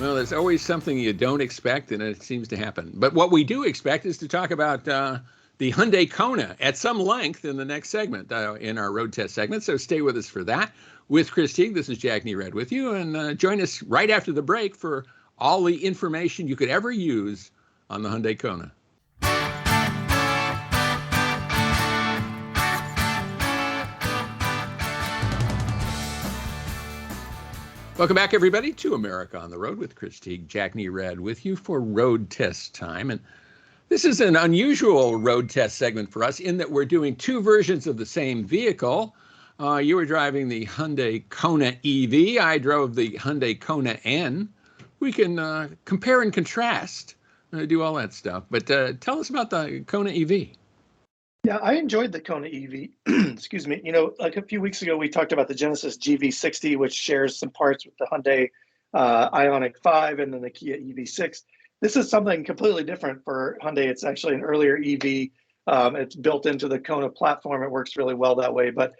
Well, there's always something you don't expect, and it seems to happen. But what we do expect is to talk about the Hyundai Kona at some length in the next segment, in our road test segment. So stay with us for that. With Chris Teague, this is Jack Nerad with you, and join us right after the break for all the information you could ever use on the Hyundai Kona. Welcome back, everybody, to America on the Road with Chris Teague, Jack Nerad with you for road test time. And this is an unusual road test segment for us in that we're doing two versions of the same vehicle. You were driving the Hyundai Kona EV. I drove the Hyundai Kona N. We can compare and contrast, do all that stuff. But tell us about the Kona EV. Yeah, I enjoyed the Kona EV. Excuse me. Like a few weeks ago, we talked about the Genesis GV60, which shares some parts with the Hyundai Ioniq 5 and then the Kia EV6. This is something completely different for Hyundai. It's actually an earlier EV. It's built into the Kona platform. It works really well that way. But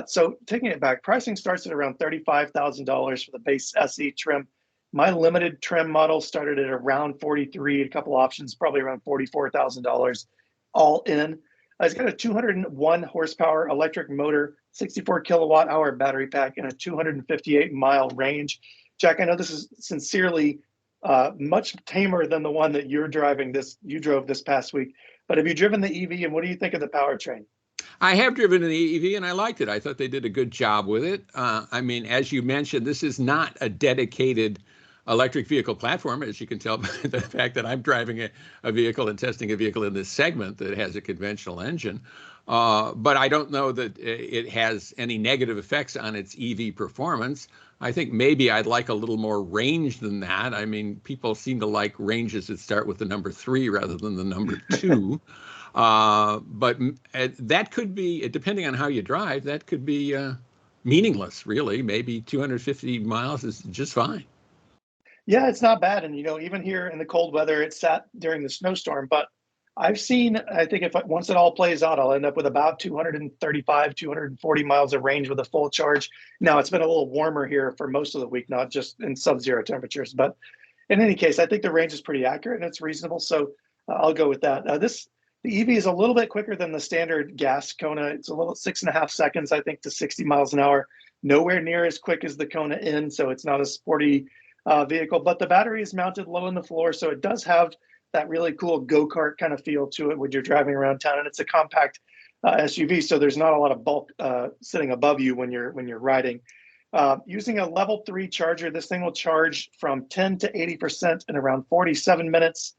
so taking it back, pricing starts at around $35,000 for the base SE trim. My limited trim model started at around $43,000, a couple options, probably around $44,000 all in. It's got a 201 horsepower electric motor, 64 kilowatt hour battery pack, and a 258 mile range. Jack, I know this is sincerely much tamer than the one that you drove this past week. But have you driven the EV, and what do you think of the powertrain? I have driven an EV, and I liked it. I thought they did a good job with it. I mean, as you mentioned, this is not a dedicated electric vehicle platform, as you can tell by the fact that I'm driving a vehicle and testing a vehicle in this segment that has a conventional engine. But I don't know that it has any negative effects on its EV performance. I think maybe I'd like a little more range than that. I mean, people seem to like ranges that start with the number 3 rather than the number 2. But that could be, depending on how you drive, that could be meaningless, really. Maybe 250 miles is just fine. Yeah, it's not bad. And, even here in the cold weather, it sat during the snowstorm. But I've seen, I think once it all plays out, I'll end up with about 235, 240 miles of range with a full charge. Now, it's been a little warmer here for most of the week, not just in sub-zero temperatures. But in any case, I think the range is pretty accurate and it's reasonable. So I'll go with that. The EV is a little bit quicker than the standard gas Kona. It's a little 6.5 seconds, I think, to 60 miles an hour. Nowhere near as quick as the Kona N, so it's not a sporty vehicle. But the battery is mounted low in the floor, so it does have that really cool go-kart kind of feel to it when you're driving around town. And it's a compact SUV, so there's not a lot of bulk sitting above you when you're riding. Using a level 3 charger, this thing will charge from 10 to 80% in around 47 minutes.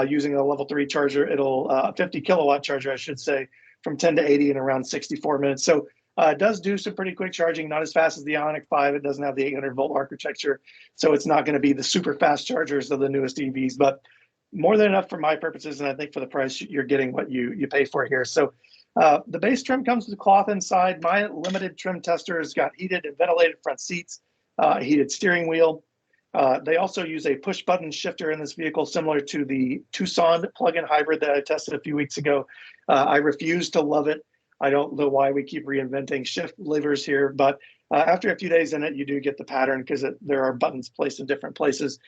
Using a level 3 charger, it'll 50 kilowatt charger, I should say, from 10 to 80 in around 64 minutes. So it does do some pretty quick charging, not as fast as the Ioniq 5. It doesn't have the 800 volt architecture, so it's not going to be the super fast chargers of the newest EVs, but more than enough for my purposes. And I think for the price, you're getting what you pay for here. So the base trim comes with cloth inside. My limited trim tester has got heated and ventilated front seats, a heated steering wheel. They also use a push button shifter in this vehicle, similar to the Tucson plug-in hybrid that I tested a few weeks ago. I refuse to love it. I don't know why we keep reinventing shift levers here, but after a few days in it, you do get the pattern because there are buttons placed in different places.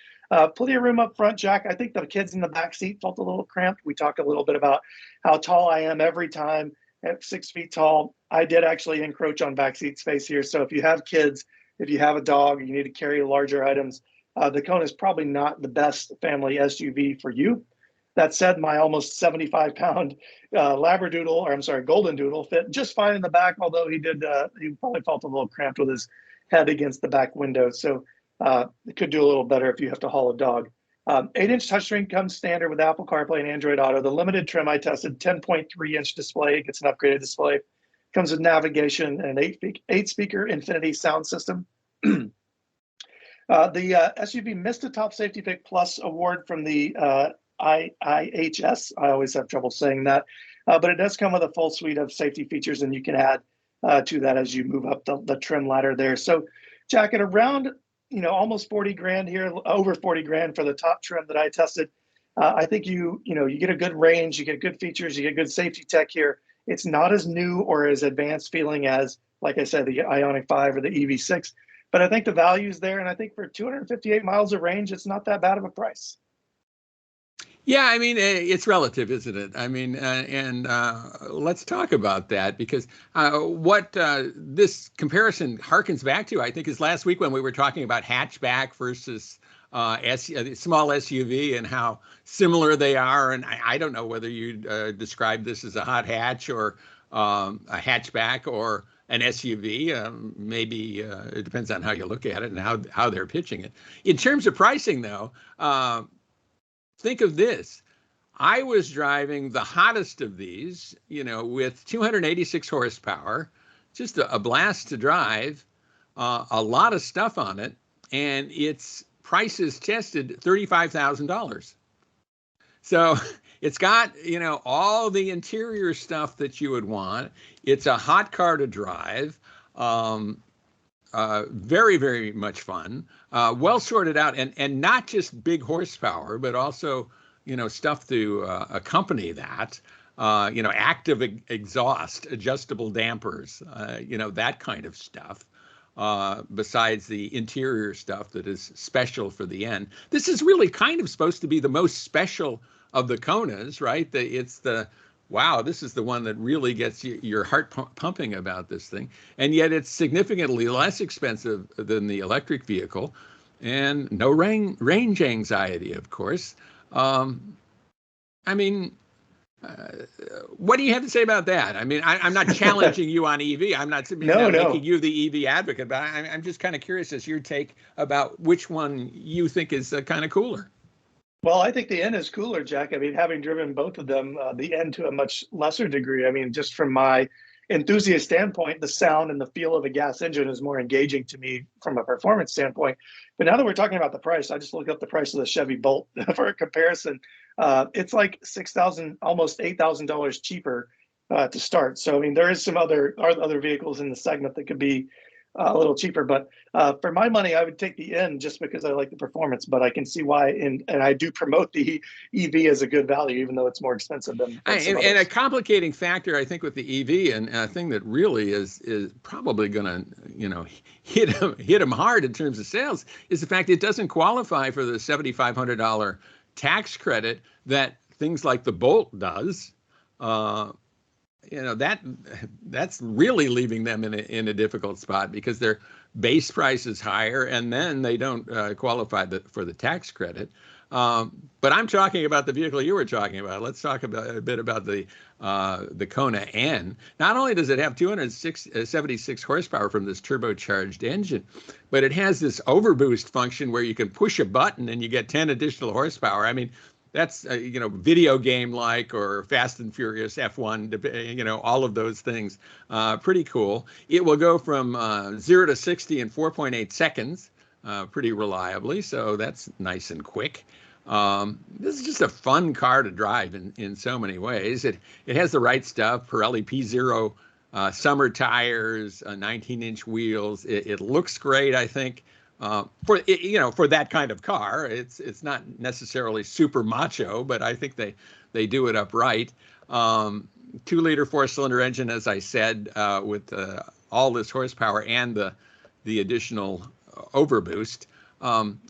Plenty of room up front, Jack. I think the kids in the back seat felt a little cramped. We talked a little bit about how tall I am every time at 6 feet tall. I did actually encroach on backseat space here. So if you have kids, if you have a dog, you need to carry larger items, the Kona is probably not the best family SUV for you. That said, my almost 75-pound golden doodle fit just fine in the back, although he probably felt a little cramped with his head against the back window. So it could do a little better if you have to haul a dog. 8-inch touchscreen comes standard with Apple CarPlay and Android Auto. The limited trim I tested, 10.3-inch display. It gets an upgraded display. Comes with navigation and an 8-speaker Infinity sound system. The SUV missed a Top Safety Pick Plus award from the IIHS. I always have trouble saying that, but it does come with a full suite of safety features, and you can add to that as you move up the trim ladder there. So, Jack, at around almost 40 grand here, over 40 grand for the top trim that I tested. I think you get a good range, you get good features, you get good safety tech here. It's not as new or as advanced feeling as, like I said, the Ioniq 5 or the EV6, but I think the value's there, and I think for 258 miles of range, it's not that bad of a price. Yeah, I mean, it's relative, isn't it? I mean, and let's talk about that because what this comparison harkens back to, I think, is last week when we were talking about hatchback versus small SUV and how similar they are. And I don't know whether you describe this as a hot hatch or a hatchback or an SUV. Maybe it depends on how you look at it and how they're pitching it. In terms of pricing, though, think of this. I was driving the hottest of these, with 286 horsepower, just a blast to drive, a lot of stuff on it, and its prices tested $35,000. So it's got, all the interior stuff that you would want. It's a hot car to drive. Very, very much fun, well sorted out, and not just big horsepower, but also, stuff to accompany that, active exhaust, adjustable dampers, that kind of stuff, besides the interior stuff that is special for the N. This is really kind of supposed to be the most special of the Konas, right? Wow, this is the one that really gets your heart pumping about this thing. And yet it's significantly less expensive than the electric vehicle and no range anxiety, of course. I mean, what do you have to say about that? I mean, I'm not challenging you on EV. I'm not making you the EV advocate, but I'm just kind of curious as your take about which one you think is kind of cooler. Well, I think the N is cooler, Jack. I mean, having driven both of them, the N to a much lesser degree. I mean, just from my enthusiast standpoint, the sound and the feel of a gas engine is more engaging to me from a performance standpoint. But now that we're talking about the price, I just looked up the price of the Chevy Bolt for a comparison. It's like $6,000, almost $8,000 cheaper to start. So, I mean, there is some other vehicles in the segment that could be a little cheaper, but for my money, I would take the N just because I like the performance. But I can see why, and I do promote the EV as a good value, even though it's more expensive than and a complicating factor, I think, with the EV, and a thing that really is probably going to, hit them hard in terms of sales, is the fact it doesn't qualify for the $7,500 tax credit that things like the Bolt does. That's really leaving them in a difficult spot because their base price is higher, and then they don't qualify for the tax credit. But I'm talking about the vehicle you were talking about. Let's talk a bit about the Kona N. Not only does it have 276 horsepower from this turbocharged engine, but it has this overboost function where you can push a button and you get 10 additional horsepower. I mean, that's, video game like, or Fast and Furious F1, all of those things. Pretty cool. It will go from 0 to 60 in 4.8 seconds, pretty reliably. So that's nice and quick. This is just a fun car to drive in so many ways. It has the right stuff: Pirelli P0 summer tires, 19-inch wheels. It looks great, I think. For that kind of car, it's not necessarily super macho, but I think they do it upright. 2-liter 4-cylinder engine, as I said, with all this horsepower and the additional overboost.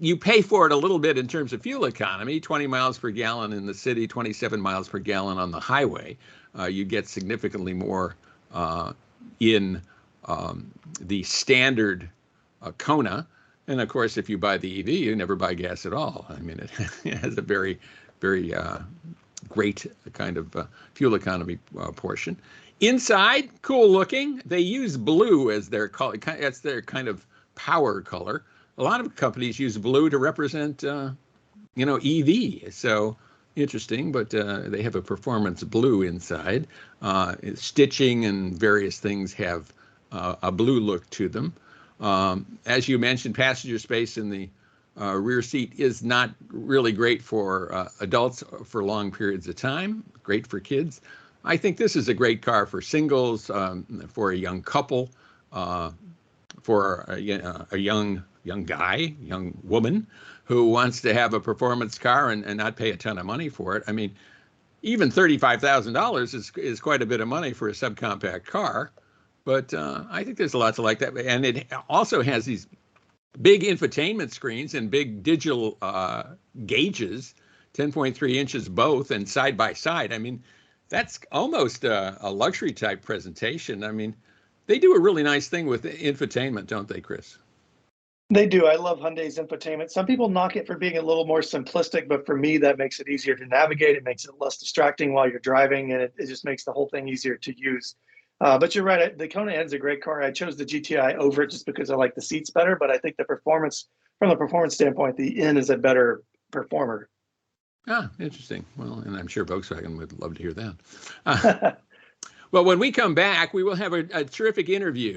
You pay for it a little bit in terms of fuel economy: 20 miles per gallon in the city, 27 miles per gallon on the highway. You get significantly more in the standard Kona. And of course, if you buy the EV, you never buy gas at all. I mean, it has a very, very great kind of fuel economy portion. Inside, cool looking. They use blue as their color. That's their kind of power color. A lot of companies use blue to represent, EV. So interesting, but they have a performance blue inside. Stitching and various things have a blue look to them. As you mentioned, passenger space in the rear seat is not really great for adults for long periods of time. Great for kids. I think this is a great car for singles, for a young couple, for a young guy, young woman who wants to have a performance car and not pay a ton of money for it. I mean, even $35,000 is quite a bit of money for a subcompact car. But I think there's a lot to like that. And it also has these big infotainment screens and big digital gauges, 10.3 inches both, and side by side. I mean, that's almost a luxury type presentation. I mean, they do a really nice thing with infotainment, don't they, Chris? They do. I love Hyundai's infotainment. Some people knock it for being a little more simplistic, but for me, that makes it easier to navigate. It makes it less distracting while you're driving, and it just makes the whole thing easier to use. But you're right. The Kona N is a great car. I chose the GTI over it just because I like the seats better. But I think the performance, from the performance standpoint, the N is a better performer. Ah, interesting. Well, and I'm sure Volkswagen would love to hear that. Well, when we come back, we will have a terrific interview